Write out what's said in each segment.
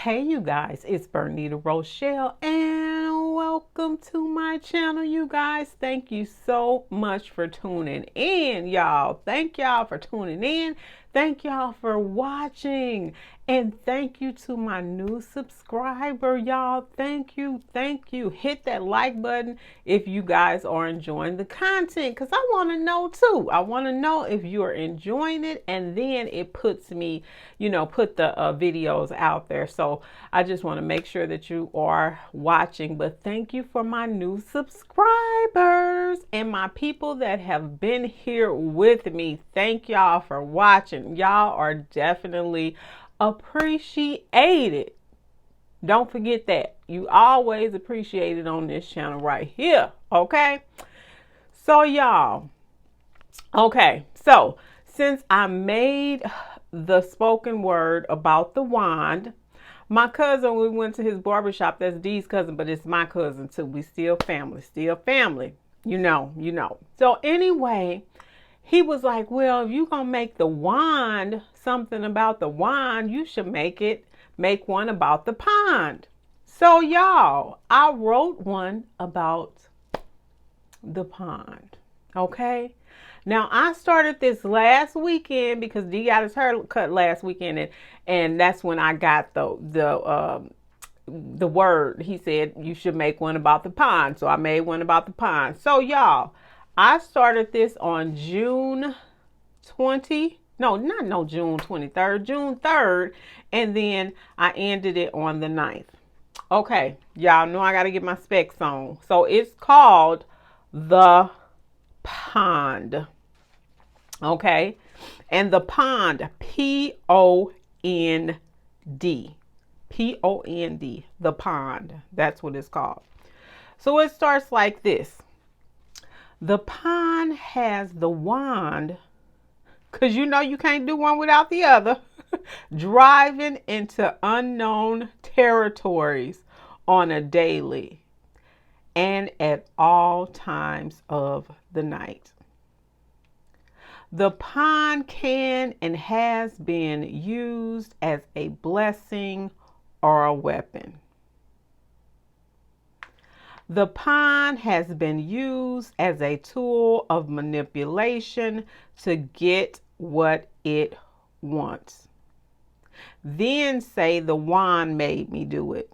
Hey you guys, it's Bernita Rochelle and welcome to my channel, you guys. Thank you so much for tuning in, y'all. Thank y'all for tuning in. Thank y'all for watching. And thank you to my new subscriber, y'all. Thank you. Thank you. Hit that like button if you guys are enjoying the content, because I want to know too. I want to know if you are enjoying it, and then it puts me, put the videos out there. So I just want to make sure that you are watching. But thank you for my new subscribers and my people that have been here with me. Thank y'all for watching. Y'all are definitely appreciated. Don't forget that. You always appreciate it on this channel right here. Okay? So y'all, so since I made the spoken word about the wand, my cousin, we went to his barbershop. That's Dee's cousin, but it's my cousin too. We still family, you know. So anyway, he was like, well, if you're going to make the wand something about the wand, you should make one about the pond. So y'all, I wrote one about the pond. Okay. Now I started this last weekend because D got his hair cut last weekend, and that's when I got the word. He said you should make one about the pond, so I made one about the pond. So y'all, I started this on June 23rd, June 3rd, and then I ended it on the 9th. Okay, y'all know I got to get my specs on. So it's called The Pond. Okay, and the pond, P-O-N-D, P-O-N-D, the pond. That's what it's called. So it starts like this. The pond has the wand, because you know you can't do one without the other, driving into unknown territories on a daily and at all times of the night. The pond can and has been used as a blessing or a weapon. The pond has been used as a tool of manipulation to get what it wants. Then say the wand made me do it.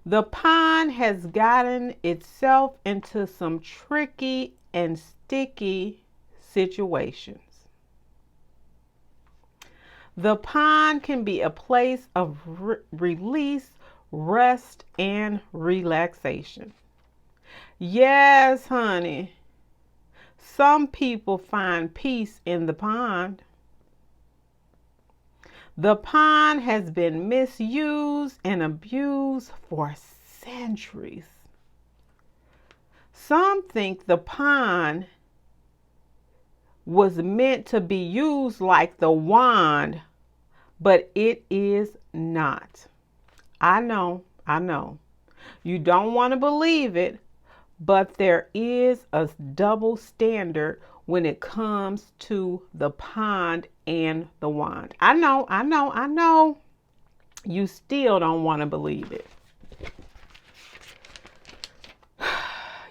The pond has gotten itself into some tricky and sticky situations. The pond can be a place of release, rest, and relaxation. Yes, honey. Some people find peace in the pond. The pond has been misused and abused for centuries. Some think the pond was meant to be used like the wand, but it is not. I know. You don't want to believe it, but there is a double standard when it comes to the pond and the wand. I know. You still don't want to believe it.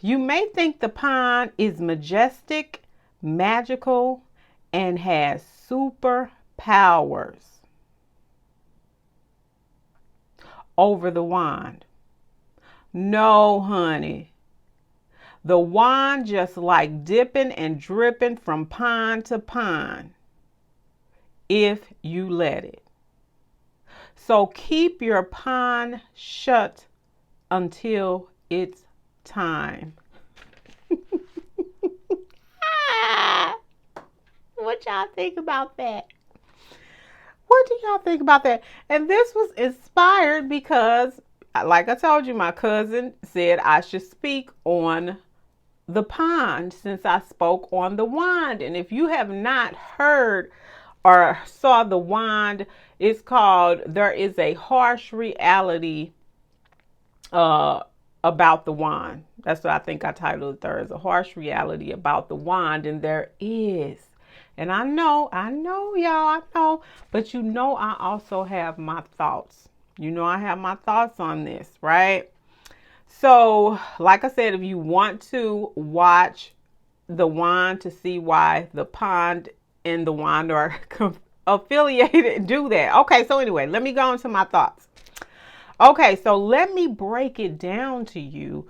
You may think the pond is majestic, magical, and has superpowers over the wand. No, honey. The wand just like dipping and dripping from pond to pond if you let it. So keep your pond shut until it's time. What y'all think about that? What do y'all think about that? And this was inspired because, like I told you, my cousin said I should speak on the pond since I spoke on the wand. And if you have not heard or saw the wand, it's called There Is a Harsh Reality About the Wand. That's what I think I titled it. There is a harsh reality about the wand, and there is. And I know, y'all, I know. But I also have my thoughts. I have my thoughts on this, right? So, like I said, if you want to watch the wand to see why the pond and the wand are affiliated, do that. Okay, so anyway, let me go into my thoughts. Okay, so let me break it down to you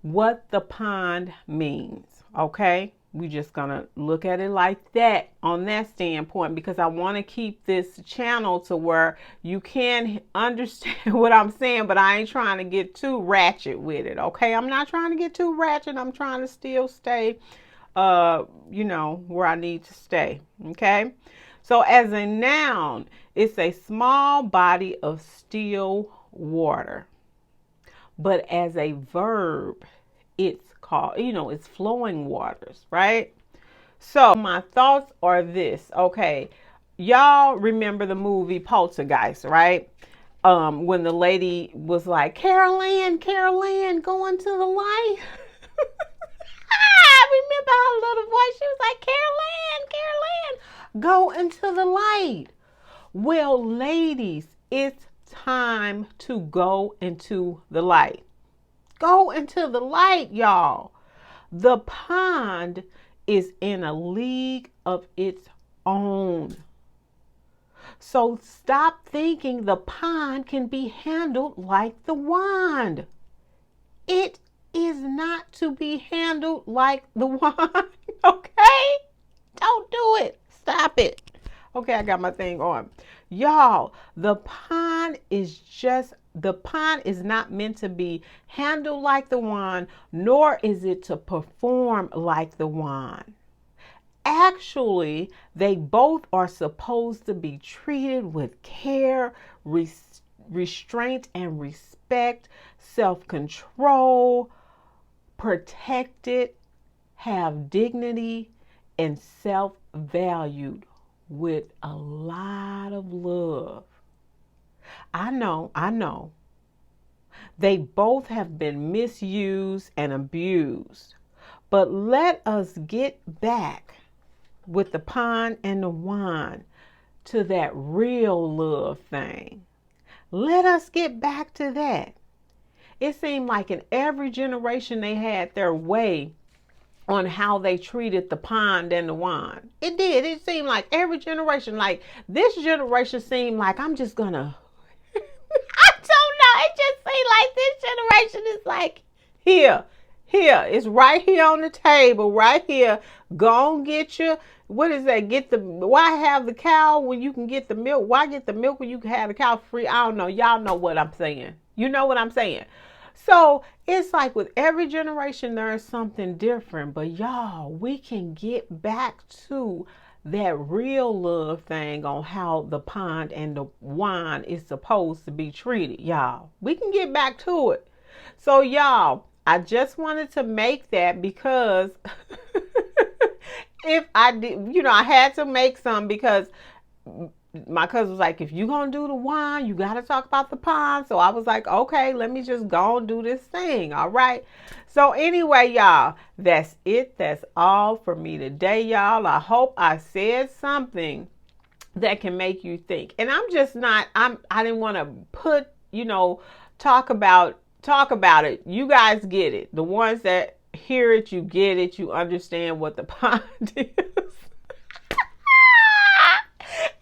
what the pond means. Okay, we just gonna look at it like that on that standpoint because I want to keep this channel to where you can understand what I'm saying, but I ain't trying to get too ratchet with it. Okay, I'm not trying to get too ratchet. I'm trying to still stay where I need to stay. Okay. So as a noun, it's a small body of still water. But as a verb, it's called, it's flowing waters, right? So my thoughts are this. Okay. Y'all remember the movie Poltergeist, right? When the lady was like, Carol Ann, going to the light. I remember her little voice. She was like, Carol Ann, go into the light. Well, ladies, it's time to go into the light. Go into the light, y'all. The pond is in a league of its own. So stop thinking the pond can be handled like the wand. It is not to be handled like the wand, okay? Don't do it. Stop it. Okay, I got my thing on. Y'all, the pond is not meant to be handled like the wand, nor is it to perform like the wand. Actually, they both are supposed to be treated with care, restraint and respect, self-control, protected, have dignity, and self-valued with a lot of love. I know. They both have been misused and abused. But let us get back with the pond and the wand to that real love thing. Let us get back to that. It seemed like in every generation they had their way on how they treated the pond and the wand. It did. It seemed like every generation, like this generation seemed like I'm just gonna, I don't know. It just seemed like this generation is like, here, it's right here on the table, right here. Go and get your, what is that? Why have the cow when you can get the milk? Why get the milk when you can have the cow free? I don't know. Y'all know what I'm saying. You know what I'm saying? So it's like with every generation, there is something different. But y'all, we can get back to that real love thing on how the pond and the wine is supposed to be treated, y'all. We can get back to it. So y'all, I just wanted to make that because if I did, I had to make some because my cousin was like, if you're going to do the wine, you got to talk about the pond. So I was like, okay, let me just go and do this thing. All right. So anyway, y'all, that's it. That's all for me today, y'all. I hope I said something that can make you think. And I'm just not, I didn't want to put, talk about it. You guys get it. The ones that hear it, you get it. You understand what the pond is.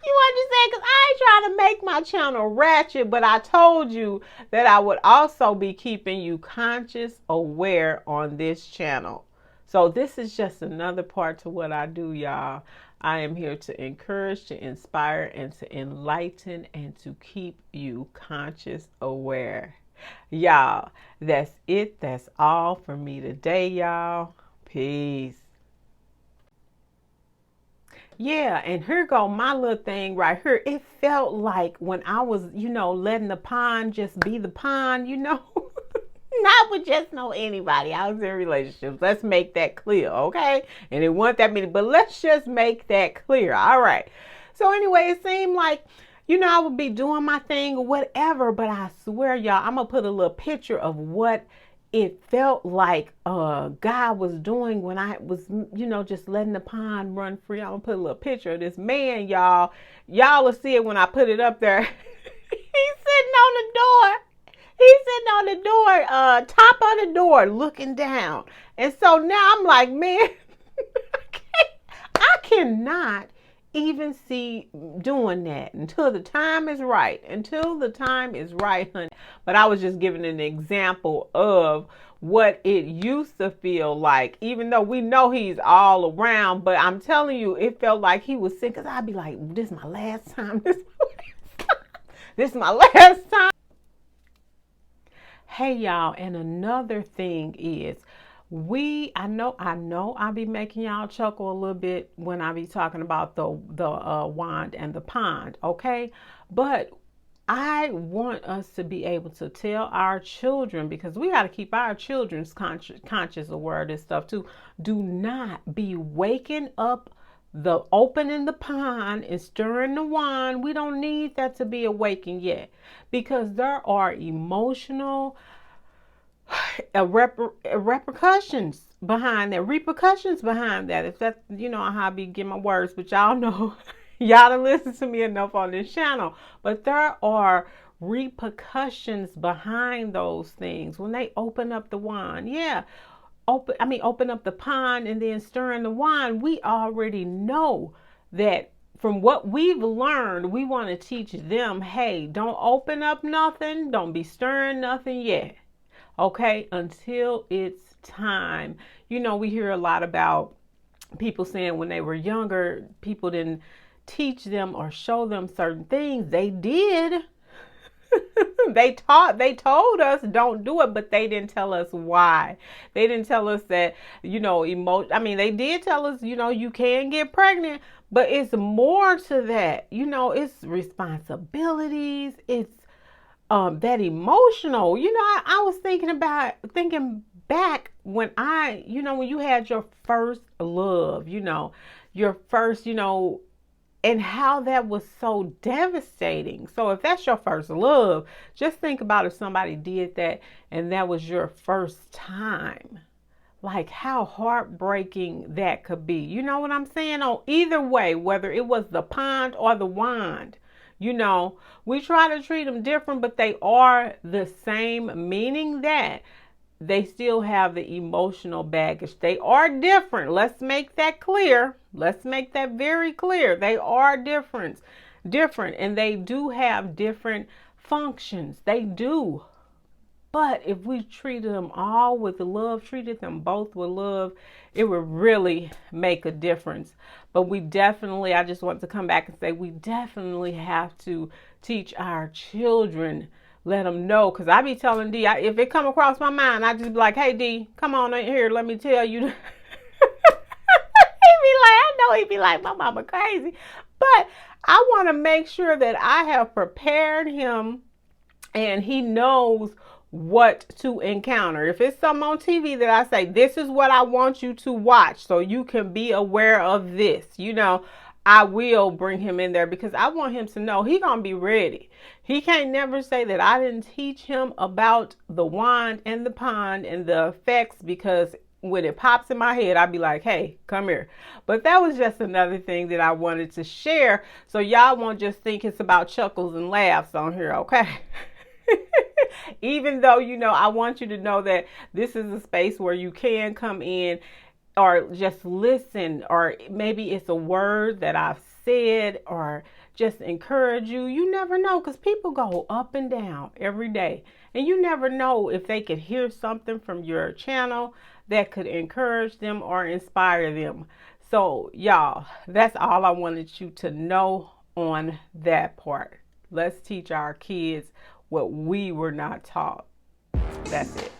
You understand? Because I ain't trying to make my channel ratchet, but I told you that I would also be keeping you conscious, aware on this channel. So this is just another part to what I do, y'all. I am here to encourage, to inspire, and to enlighten, and to keep you conscious, aware. Y'all, that's it. That's all for me today, y'all. Peace. Yeah, and here go my little thing right here. It felt like when I was, letting the pond just be the pond, not with just anybody. I was in relationships. Let's make that clear, okay? And it wasn't that many, but let's just make that clear. All right. So anyway, it seemed like, I would be doing my thing or whatever, but I swear, y'all, I'm going to put a little picture of what it felt like God was doing when I was, just letting the pond run free. I'm gonna put a little picture of this man, y'all. Y'all will see it when I put it up there. He's sitting on the door. He's sitting on the door, top of the door, looking down. And so now I'm like, man, I cannot even see doing that until the time is right. Until the time is right, honey. But I was just giving an example of what it used to feel like, even though we know he's all around. But I'm telling you, it felt like he was sick. Because I'd be like, this is my last time. This is my last time. This is my last time. Hey y'all, and another thing is I know I'll be making y'all chuckle a little bit when I be talking about the wand and the pond, okay? But I want us to be able to tell our children, because we got to keep our children's conscious aware of this stuff too. Do not be waking up the opening the pond and stirring the wine. We don't need that to be awakened yet, because there are emotional repercussions behind that. If that's, how I be getting my words, but y'all know, y'all done listen to me enough on this channel. But there are repercussions behind those things when they open up the wine. Yeah. Open up the pond and then stirring the wine. We already know that from what we've learned, we want to teach them, hey, don't open up nothing. Don't be stirring nothing yet. Okay, until it's time. We hear a lot about people saying when they were younger, people didn't teach them or show them certain things. They did. They told us don't do it, but they didn't tell us why. They didn't tell us that, they did tell us, you can get pregnant, but it's more to that. It's responsibilities. It's that emotional. I was thinking back when when you had your first love, your first, and how that was so devastating. So if that's your first love, just think about if somebody did that and that was your first time. Like how heartbreaking that could be. You know what I'm saying? On either way, whether it was the pond or the wand, we try to treat them different, but they are the same, meaning that they still have the emotional baggage. They are different. Let's make that clear. Let's make that very clear. They are different, and they do have different functions. They do. But if we treated them all with love, treated them both with love, it would really make a difference. But I just want to come back and say, we definitely have to teach our children, let them know. Because I be telling D, if it come across my mind, I just be like, hey D, come on in here, let me tell you. He'd be like, my mama crazy. But I want to make sure that I have prepared him and he knows what to encounter. If it's something on TV that I say, this is what I want you to watch so you can be aware of this, I will bring him in there, because I want him to know he gonna be ready. He can't never say that I didn't teach him about the wand and the pond and the effects, because when it pops in my head, I'd be like, hey, come here. But that was just another thing that I wanted to share, so y'all won't just think it's about chuckles and laughs on here, okay? Even though, I want you to know that this is a space where you can come in or just listen, or maybe it's a word that I've said, or just encourage you. You never know, because people go up and down every day, and you never know if they could hear something from your channel that could encourage them or inspire them. So y'all, that's all I wanted you to know on that part. Let's teach our kids what we were not taught. That's it.